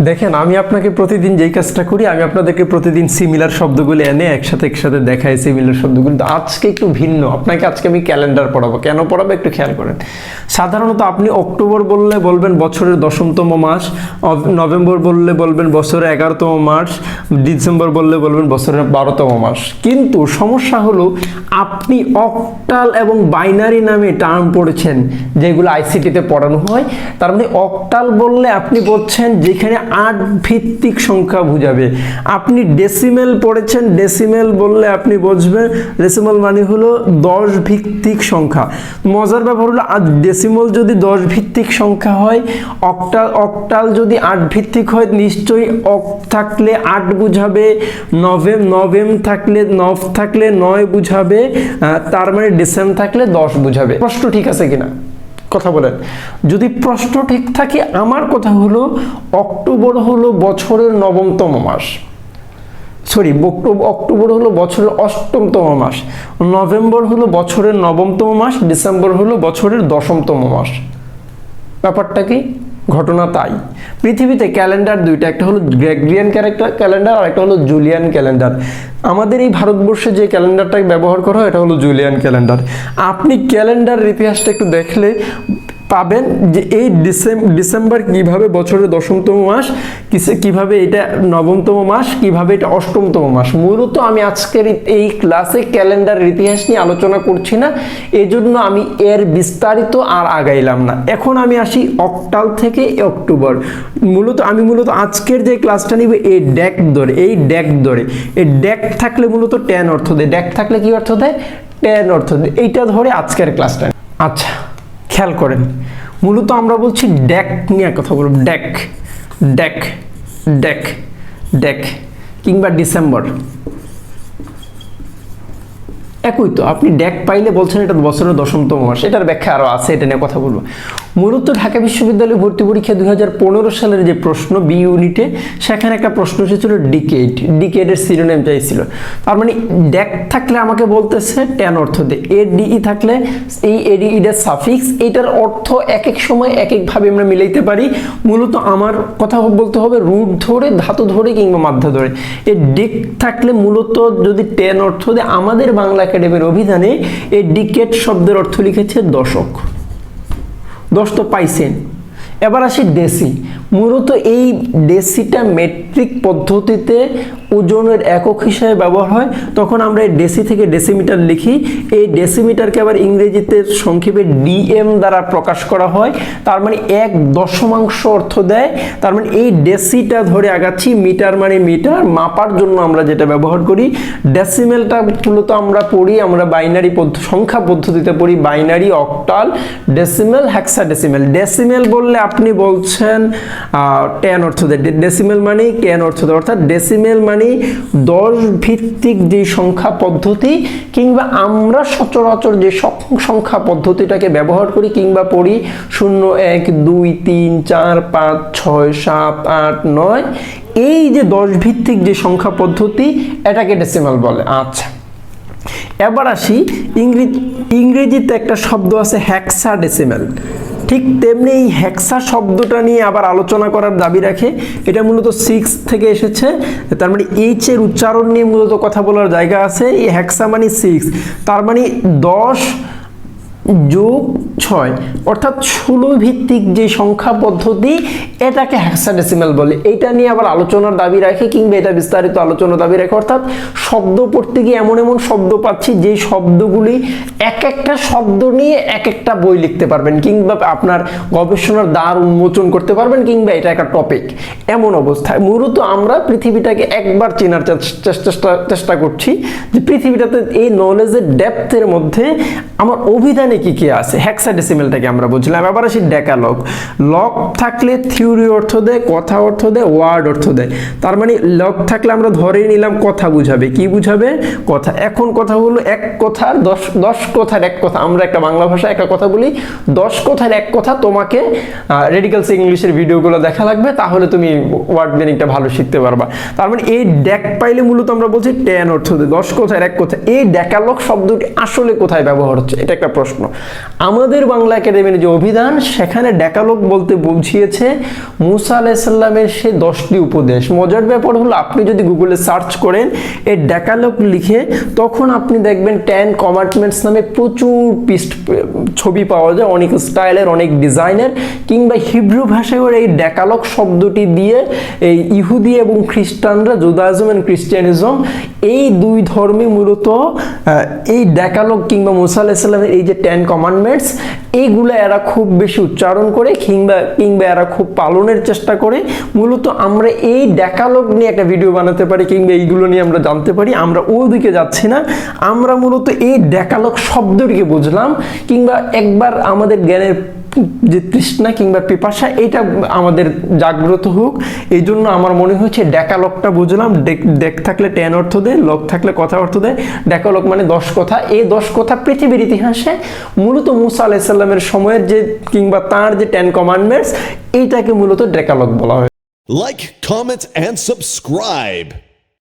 দেখেন, আমি আপনাকে প্রতিদিন যেই কাজটা করি, আমি আপনাদেরকে প্রতিদিন সিমিলার শব্দগুলো এনে একসাথে দেখাই সিমিলার শব্দগুলো। তো আজকে একটু ভিন্ন, আপনাকে আজকে আমি ক্যালেন্ডার পড়াবো। কেন পড়াবো একটু খেয়াল করেন। সাধারণত আপনি অক্টোবর বললে বলবেন বছরের 10তম মাস, নভেম্বর বললে বলবেন বছরের 11তম মাস, ডিসেম্বর বললে বলবেন বছরের 12তম মাস। কিন্তু সমস্যা হলো আপনি অক্টাল এবং বাইনারি নামে টার্ম পড়েছেন, যেগুলো আইসিটিতে পড়ানো হয়। তার মানে অক্টাল বললে আপনি বলছেন যেখানে 8 ভিত্তিক সংখ্যা বোঝাবে। আপনি ডেসিমেল পড়েছেন, ডেসিমেল বললে আপনি বুঝবেন ডেসিমেল মানে হলো 10 ভিত্তিক সংখ্যা। মজার ব্যাপার হলো ডেসিমেল যদি 10 ভিত্তিক সংখ্যা হয়, অক্টাল যদি 8 ভিত্তিক হয়, নিশ্চয়ই অক থাকলে 8 বুঝাবে, নভেম থাকলে 9 বুঝাবে, তার মানে ডিসেম থাকলে 10 বুঝাবে। প্রশ্ন ঠিক আছে কিনা কথা বলেন। যদি প্রশ্ন ঠিক থাকে, আমার কথা হলো অক্টোবর হলো বছরের 9তম মাস, সরি অক্টোবর হলো বছরের 8তম মাস, নভেম্বর হলো বছরের 9তম মাস, ডিসেম্বর হলো বছরের 10তম মাস। ব্যাপারটা কি? ঘটনা তাই। পৃথিবীতে ক্যালেন্ডার দুইটা, একটা হলো গ্রেগরিয়ান ক্যালেন্ডার আর একটা হলো জুলিয়ান ক্যালেন্ডার। আমাদের এই ভারতবর্ষে যে ক্যালেন্ডারটা ব্যবহার করা হয় এটা হলো জুলিয়ান ক্যালেন্ডার। আপনি ক্যালেন্ডারের ইতিহাসটা একটু দেখলে পাবেন যে এই ডিসেম্বর কিভাবে বছরের 10তম মাস, কিভাবে এটা 9তম মাস, কিভাবে এটা 8তম মাস। মূলত আমি আজকের এই ক্লাসে ক্যালেন্ডারের ইতিহাস নিয়ে আলোচনা করছি না, এজন্য আমি এর বিস্তারিত আর আগাইলাম না। এখন আমি আসি অক্টাল থেকে অক্টোবর। আমি মূলত আজকের যে ক্লাসটা নিব এই ডেক ধরে, এই ডেক থাকলে মূলত 10 অর্থ দেয়। ডেক থাকলে কি অর্থ দেয়? 10 অর্থ দেয়। এইটা ধরে আজকের ক্লাসটা। আচ্ছা, খেয়াল করেন, মূলত আমরা বলছি ডেক নিয়ে কথা বলব। ডেক কিংবা ডিসেম্বর একই তো। আপনি ডেক পাইলে বলছেন এটা বছরের 10তম মাস। এটার ব্যাখ্যা আরো আছে, এটা নিয়ে কথা বলবো। মূলত ঢাকা বিশ্ববিদ্যালয় ভর্তি পরীক্ষা 2015 সালের যে প্রশ্ন বি ইউনিটে, সেখানে একটা প্রশ্ন এসেছিল ডিকেডের সিনোনিম চাইছিল। তার মানে ডেক থাকলে আমাকে বলতেছে 10 অর্থ দেয়, এডিই থাকলে এই এডিই এর সাফিক্স, এইটার অর্থ এক এক সময় এক এক ভাবে আমরা মিলাইতে পারি। মূলত আমার কথা বলতে হবে রুট ধরে, ধাতু ধরে কিংবা মাধ্যা ধরে। এই ডেক থাকলে মূলত যদি 10 অর্থ দেয়, আমাদের বাংলা একাডেমির অভিধানে এই ডিকেড শব্দের অর্থ লিখেছে দশক। 10 তো পাইছেন। এবার আসি ডেসি। মূলত এই ডেসিটা মেট্রিক পদ্ধতিতে ওজনের একক হিসেবে ব্যবহার হয়। তখন আমরা এই ডেসি থেকে ডেসিমিটার লিখি। এই ডেসিমিটারকে আবার ইংরেজিতে সংক্ষেপে ডিএম দ্বারা প্রকাশ করা হয়। তার মানে 1/10 অর্থ দেয়। তার মানে এই ডেসিটা ধরে আগাচ্ছি। মিটার মানে মিটার, মাপার জন্য আমরা যেটা ব্যবহার করি। ডেসিমেলটা মূলত আমরা পড়ি, আমরা বাইনারি সংখ্যা পদ্ধতিতে পড়ি, binary, octal, decimal, hexadecimal. Decimal বললে আপনি বলছেন 10 অর্থ দেয়। ডেসিমেল মানে 10 অর্থ দেয়, অর্থাৎ ডেসিমেল মানে 10 ভিত্তিক যে সংখ্যা পদ্ধতি, কিংবা আমরা সচরাচর যে সংখ্যা পদ্ধতিটাকে ব্যবহার করি কিংবা পড়ি 0, 1, 2, 3, 4, 5, 6, 7, 8, 9, এই যে 10 ভিত্তিক যে সংখ্যা পদ্ধতি, এটাকে ডেসিমেল বলে। আচ্ছা, এবার আসি ইংরেজিতে একটা শব্দ আছে হেক্সাডেসিমেল। ঠিক তেমনি এই হেক্সা শব্দটা নিয়ে আবার আলোচনা করার দাবি রাখে। এটা মূলত 6 থেকে এসেছে। তার মানে এইচ এর উচ্চারণ নিয়ে মূলত কথা বলার জায়গা আছে। এই হেক্সা মানে 6, তার মানে 10 যোগ 6, অর্থাৎ 16 ভিত্তিক যে সংখ্যা পদ্ধতি, এটাকে হেক্সাডেসিমেল বলে। এটা নিয়ে আবার আলোচনার দাবি রাখে, কিংবা এটা বিস্তারিত আলোচনার দাবি রাখে। অর্থাৎ শব্দ পড়তে গিয়ে এমন শব্দ পাচ্ছি যে শব্দগুলি এক একটা শব্দ নিয়ে এক একটা বই লিখতে পারবেন, কিংবা আপনার গবেষণার দ্বার উন্মোচন করতে পারবেন, কিংবা এটা একটা টপিক। এমন অবস্থায় মূলত আমরা পৃথিবীটাকে একবার চেনার চেষ্টা করছি, যে পৃথিবীটাতে এই নলেজের ডেপথের মধ্যে আমার অভিধানে কি কি আছে। হেক্সাডেসিমেলটাকে আমরা বুঝলাম। এবার আসি ডেকালগ। লগ থাকলে থিওরি অর্থ দেয়, কথা অর্থ দেয়, ওয়ার্ড অর্থ দেয়। তার মানে লগ থাকলে আমরা ধরেই নিলাম কথা বুঝাবে। কি বুঝাবে? কথা। এখন কথা হলো এক কথার 10 কথার এক কথা। আমরা একটা বাংলা ভাষায় একটা কথা বলি, 10 কথার এক কথা। তোমাকে রেডিক্যালস ইংলিশের ভিডিওগুলো দেখা লাগবে, তাহলে তুমি ওয়ার্ড মিনিংটা ভালো শিখতে পারবা। তার মানে এই ডেক পাইলে মূলত আমরা বলছি 10 অর্থ দেয়, 10 কথার এক কথা। এই ডেকালগ শব্দটি আসলে কোথায় ব্যবহার হচ্ছে, এটা একটা প্রশ্ন। আমাদের বাংলা একাডেমির যে অভিধান সেখানে ডেকালগ বলতে বুঝিয়েছে মুসা আলাইহিস সালামের সে 10টি উপদেশ। মজার ব্যাপার হলো আপনি যদি গুগলে সার্চ করেন এই ডেকালগ লিখে, তখন আপনি দেখবেন 10 কমান্ডমেন্টস নামে প্রচুর ছবি পাওয়া যায়, অনেক স্টাইলের, অনেক ডিজাইনের, কিংবা হিব্রু ভাষায় এই ডেকালগ শব্দটি দিয়ে এই ইহুদি এবং খ্রিস্টানরা, জুদাইজম এন্ড খ্রিস্টিয়ানিজম, এই দুই ধর্মে মূলত এই ডেকালগ কিংবা মুসা আলাইহিস সালামের এই যে 10 কমান্ডমেন্টস, এইগুলো এরা খুব বেশি উচ্চারণ করে কিংবা এরা খুব পালনের চেষ্টা করে। মূলত আমরা এই ডেকালগ নিয়ে একটা ভিডিও বানাতে পারি কিংবা এইগুলো নিয়ে আমরা জানতে পারি। আমরা ওই দিকে যাচ্ছি না, আমরা মূলত এই ডেকালগ শব্দটিকে বুঝলাম, কিংবা একবার আমাদের জ্ঞানের যে তৃষ্ণা কিংবা পিপাসা এটা আমাদের জাগ্রত হোক। এই জন্য আমার মনে হচ্ছে ডেকালগটা বুঝলাম। ডেক থাকলে 10 অর্থ দেয়, লগ থাকলে কথা অর্থ দেয়। ডেকালগ মানে 10 কথা। এই 10 কথা পৃথিবীর ইতিহাসে মূলত মুসা আলাইহিস সালামের সময়ের যে কিংবা তার যে 10 কমান্ডমেন্টস, এইটাকে মূলত ডেকালগ বলা হয়। Like, comment, and subscribe.